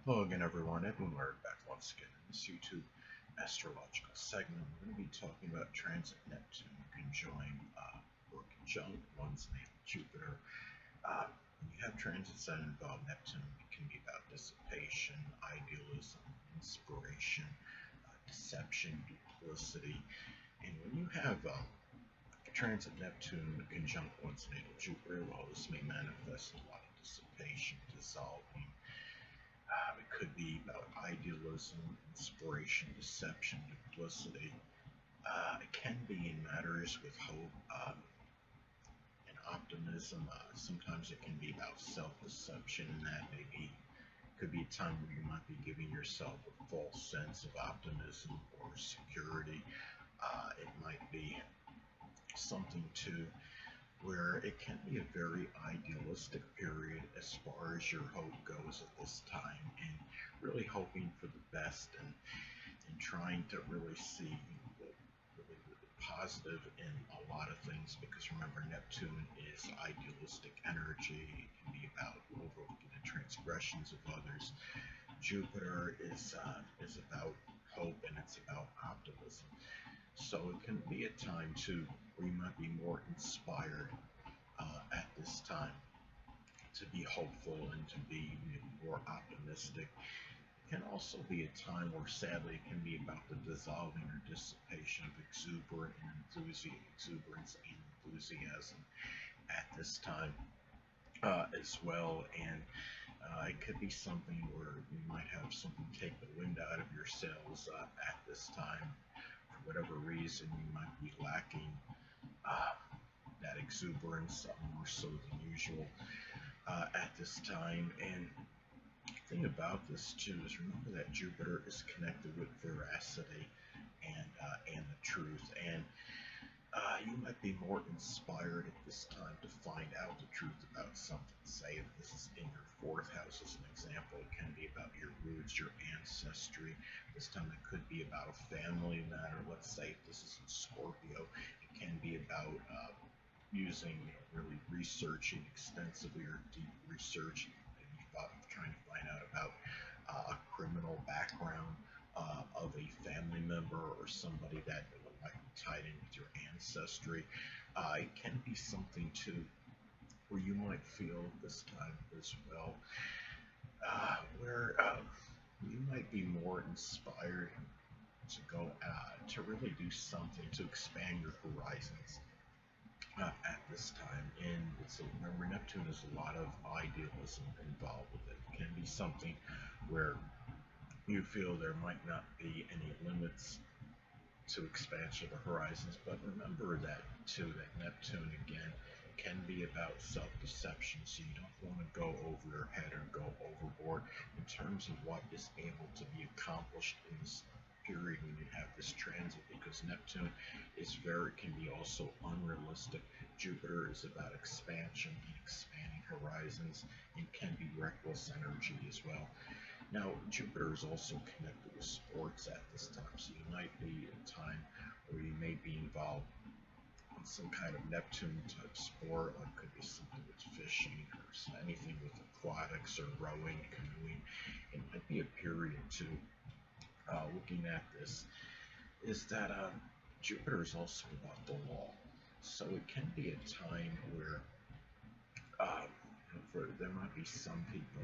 Hello again, everyone. Edwin Learnard back once again in this YouTube astrological segment. We're going to be talking about transit Neptune conjunct one's natal Jupiter. When you have transits that involve Neptune, it can be about dissipation, idealism, inspiration, deception, duplicity. And when you have transit Neptune conjunct one's natal Jupiter, well, this may manifest a lot of dissipation, dissolving. It could be about idealism, inspiration, deception, duplicity. It can be in matters with hope and optimism. Sometimes it can be about self-deception, and that maybe could be a time where you might be giving yourself a false sense of optimism or security. It might be something too where it can be a very idealistic period as far as your hope goes at this time, and really hoping for the best, and trying to really see the positive in a lot of things, because remember, Neptune is idealistic energy. It can be about overlooking the transgressions of others. Jupiter is about hope, and it's about optimism. So it can be a time too where you might be more inspired at this time to be hopeful and to be more optimistic. It can also be a time where sadly it can be about the dissolving or dissipation of exuberance and enthusiasm at this time as well. And it could be something where you might have something take the wind out of your sails at this time. For whatever reason, you might be lacking that exuberance more so than usual at this time. And the thing about this too is, remember that Jupiter is connected with veracity and the truth, and you might be more inspired at this time to find out the truth about something. Say if this is in your fourth house as an example, it can be about your roots, your ancestry. This time it could be about a family matter. Let's say if this is in Scorpio, it can be about using, really researching extensively or deep research, maybe trying to find out about a criminal background of a family member or somebody that might be tied in with your ancestry. It can be something too where you might feel this time as well, where you might be more inspired to go to really do something to expand your horizons at this time. And so remember, Neptune is a lot of idealism involved with it. It can be something where you feel there might not be any limits to expansion of the horizons, but remember that too, that Neptune again can be about self-deception, so you don't want to go over your head or go overboard in terms of what is able to be accomplished in this period when you have this transit, because Neptune can be also unrealistic. Jupiter is about expansion and expanding horizons, and can be reckless energy as well. Now, Jupiter is also connected with sports at this time, so you might be in a time where you may be involved in some kind of Neptune type sport, like could be something with fishing or anything with aquatics or rowing, canoeing. It might be a period too, looking at this, is that Jupiter is also about the law. So it can be a time where there might be some people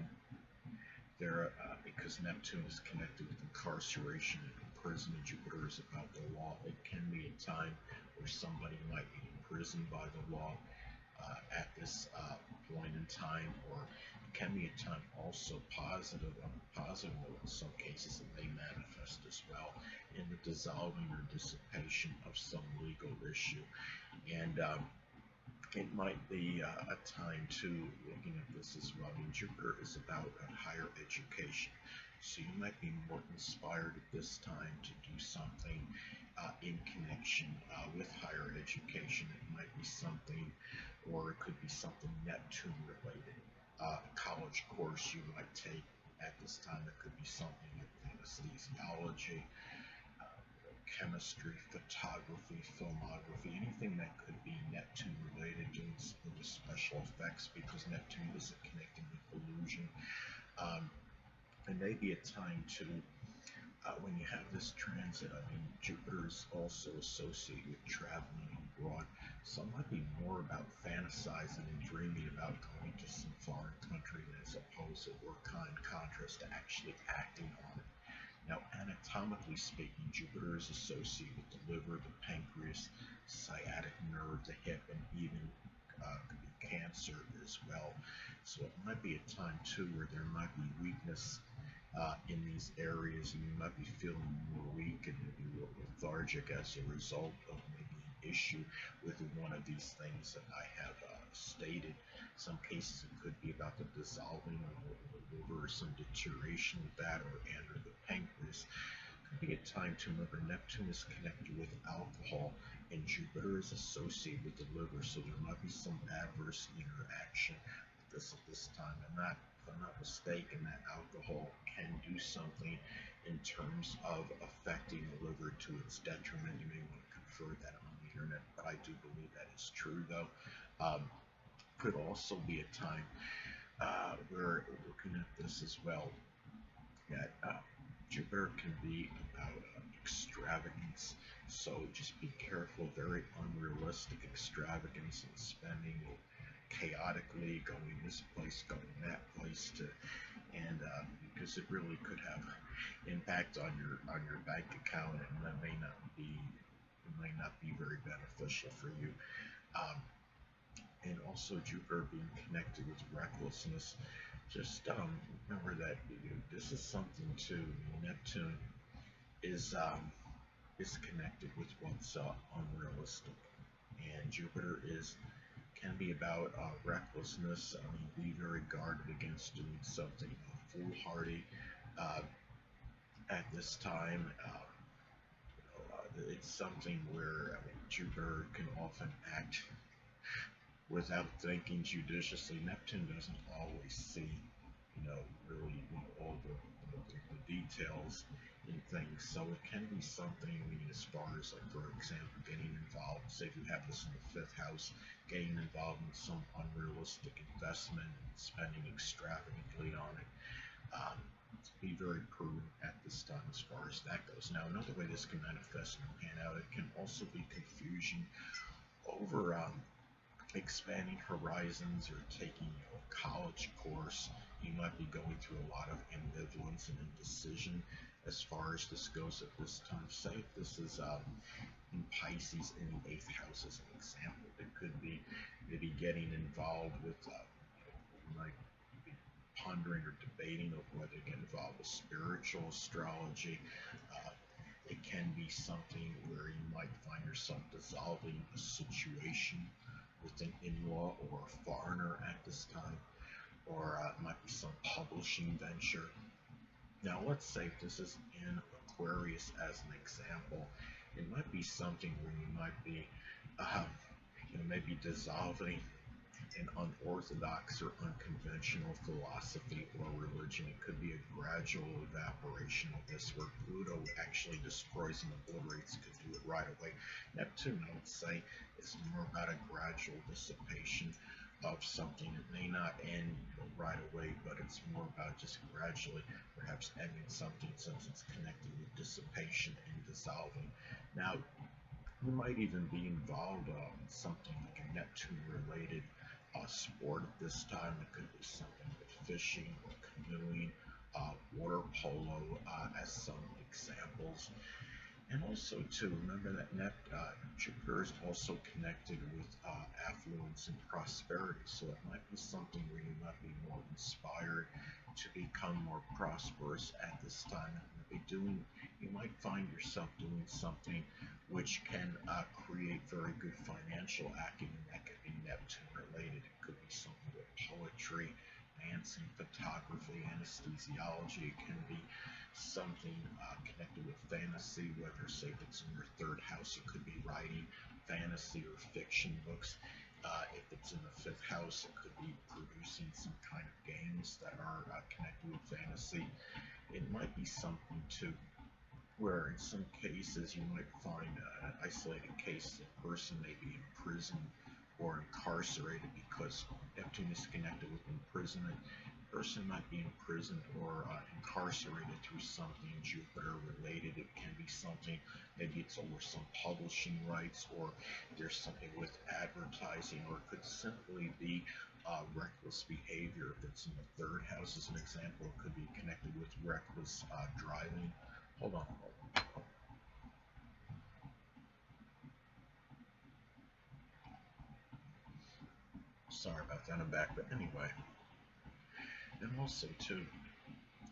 there, because Neptune is connected with incarceration and imprisonment. Jupiter is about the law. It can be a time where somebody might be imprisoned by the law at this point in time, or it can be a time also positive, in some cases it may manifest as well in the dissolving or dissipation of some legal issue. And it might be a time too, looking at this as well. I mean, Jupiter is about higher education, so you might be more inspired at this time to do something in connection with higher education. It might be something, or it could be something Neptune related. A college course you might take at this time. It could be something like anesthesiology, chemistry, photography, filmography, anything that could be Neptune related, doing something with special effects, because Neptune isn't connected with illusion. Um, It may be a time to when you have this transit. I mean, Jupiter is also associated with traveling abroad, so it might be more about fantasizing and dreaming about going to some foreign country as opposed to, or contrast to actually acting on it. Now, anatomically speaking, Jupiter is associated with the liver, the pancreas, sciatic nerve, the hip, and even could be cancer as well. So it might be a time too where there might be weakness in these areas, and you might be feeling more weak and maybe lethargic as a result of maybe an issue with one of these things that I have stated. Some cases it could be about the dissolving of the liver or some deterioration with that, or the pancreas. It could be a time to remember Neptune is connected with alcohol and Jupiter is associated with the liver, so there might be some adverse interaction with this at this time. And that, if I'm not mistaken, that alcohol can do something in terms of affecting the liver to its detriment. You may want to confer that on the internet, but I do believe that is true, though. Could also be a time where, looking at this as well, that Jupiter can be about extravagance. So just be careful, very unrealistic extravagance and spending chaotically, going this place, going that place, and because it really could have impact on your bank account, and that may not be very beneficial for you. Um, and also Jupiter being connected with recklessness. Just remember that this is something too. Neptune is connected with what's unrealistic, and Jupiter can be about recklessness. I mean, be very guarded against doing something foolhardy uh, at this time. It's something where, I mean, Jupiter can often act without thinking judiciously. Neptune doesn't always see, really, all the details in things. So it can be something, I mean, as far as, like, for example, getting involved, say if you have this in the fifth house, getting involved in some unrealistic investment and spending extravagantly on it. Be very prudent at this time as far as that goes. Now, another way this can manifest and pan out, it can also be confusion over expanding horizons or taking a college course. You might be going through a lot of ambivalence and indecision as far as this goes at this time. Say if this is in Pisces in the 8th house as an example, it could be maybe getting involved with like pondering or debating of whether to get involved with spiritual astrology. It can be something where you might find yourself dissolving a situation with an in-law or a foreigner at this time, or it might be some publishing venture. Now, let's say if this is in Aquarius as an example, it might be something where you might be, maybe dissolving an unorthodox or unconventional philosophy or religion. It could be a gradual evaporation of this, where Pluto actually destroys and obliterates. It could do it right away. Neptune, I would say, is more about a gradual dissipation of something. It may not end right away, but it's more about just gradually perhaps ending something, since it's connected with dissipation and dissolving. Now, you might even be involved in something like a Neptune-related sport at this time. It could be something with fishing or canoeing, water polo as some examples. And also, to remember that Jupiter is also connected with affluence and prosperity. So it might be something where you might be more inspired to become more prosperous at this time. You might find yourself doing something which can create very good financial acumen. That could be Neptune related. It could be something with poetry, dancing, photography, anesthesiology. It can be something connected with fantasy, whether, say, if it's in your third house, it could be writing fantasy or fiction books. If it's in the fifth house, it could be producing some kind of games that are connected with fantasy. It might be something too where in some cases you might find an isolated case, a person may be imprisoned or incarcerated because Neptune is connected with imprisonment. person might be imprisoned or incarcerated through something Jupiter related. It can be something, maybe it's over some publishing rights, or there's something with advertising, or it could simply be reckless behavior. If it's in the third house, as an example, it could be connected with reckless driving. Hold on. Sorry about that, I'm back. But anyway, and also too,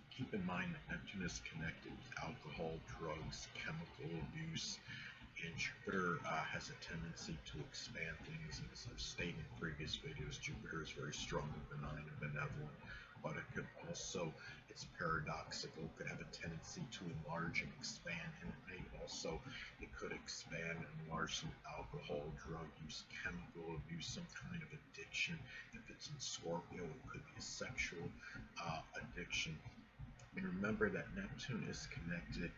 keep in mind that Neptune is connected with alcohol, drugs, chemical abuse, and Jupiter has a tendency to expand things. As I've stated in previous videos, Jupiter is very strong and benign and benevolent, but it could also, it's paradoxical, could have a tendency to enlarge and expand, and it may also, it could expand and enlarge some alcohol, drug use, chemical abuse, some kind of addiction. If it's in Scorpio, it could be a sexual addiction. And remember that Neptune is connected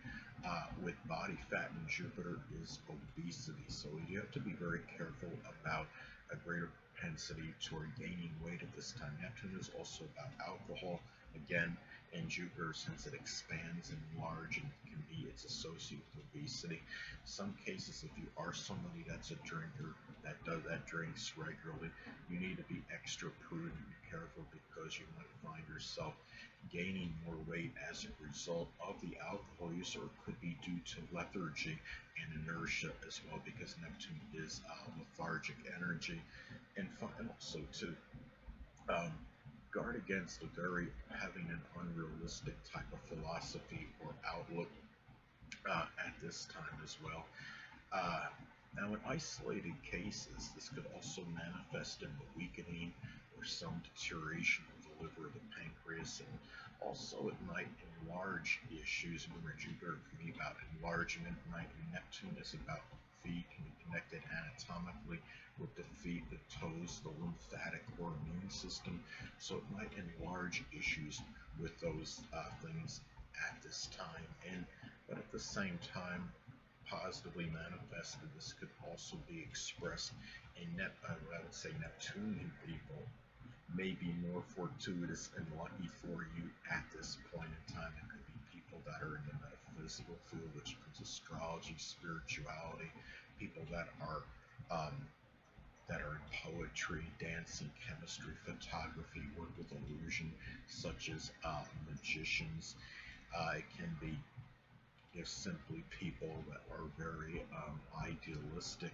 with body fat, and Jupiter is obesity. So you have to be very careful about a greater propensity toward gaining weight at this time. Neptune is also about alcohol, again, and Jupiter, since it expands and enlarges, and it's associated with obesity. Some cases, if you are somebody that's a drinker, that drinks regularly, you need to be extra prudent and careful, because you might find yourself gaining more weight as a result of the alcohol use, or it could be due to lethargy and inertia as well, because Neptune is lethargic energy. And also to guard against having an unrealistic type of philosophy or outlook at this time as well. Now, in isolated cases, this could also manifest in the weakening or some deterioration of the liver or the pancreas, and also it might enlarge the issues. Remember, Jupiter can be about enlargement, Neptune is about the feet, can be connected anatomically with the feet, the toes, the lymphatic or immune system, so it might enlarge issues with those things at this time. But at the same time, positively manifested, this could also be expressed in I would say Neptunian people may be more fortuitous and lucky for you at this point in time. It could be people that are in the metaphysical field, which includes astrology, spirituality, people um, that are in poetry, dancing, chemistry, photography, work with illusion, such as magicians. It can be simply people that are very idealistic,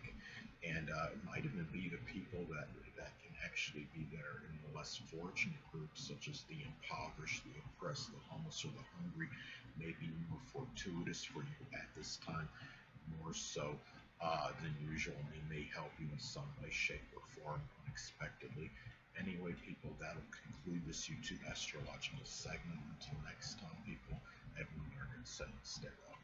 and it might even be the people that can actually be there in the less fortunate groups, such as the impoverished, the oppressed, the homeless, or the hungry, may be more fortuitous for you at this time, more so than usual, and they may help you in some way, shape, or form unexpectedly. Anyway, people, that'll conclude this YouTube astrological segment. Until next time, people, Edwin Learnard saying stay well.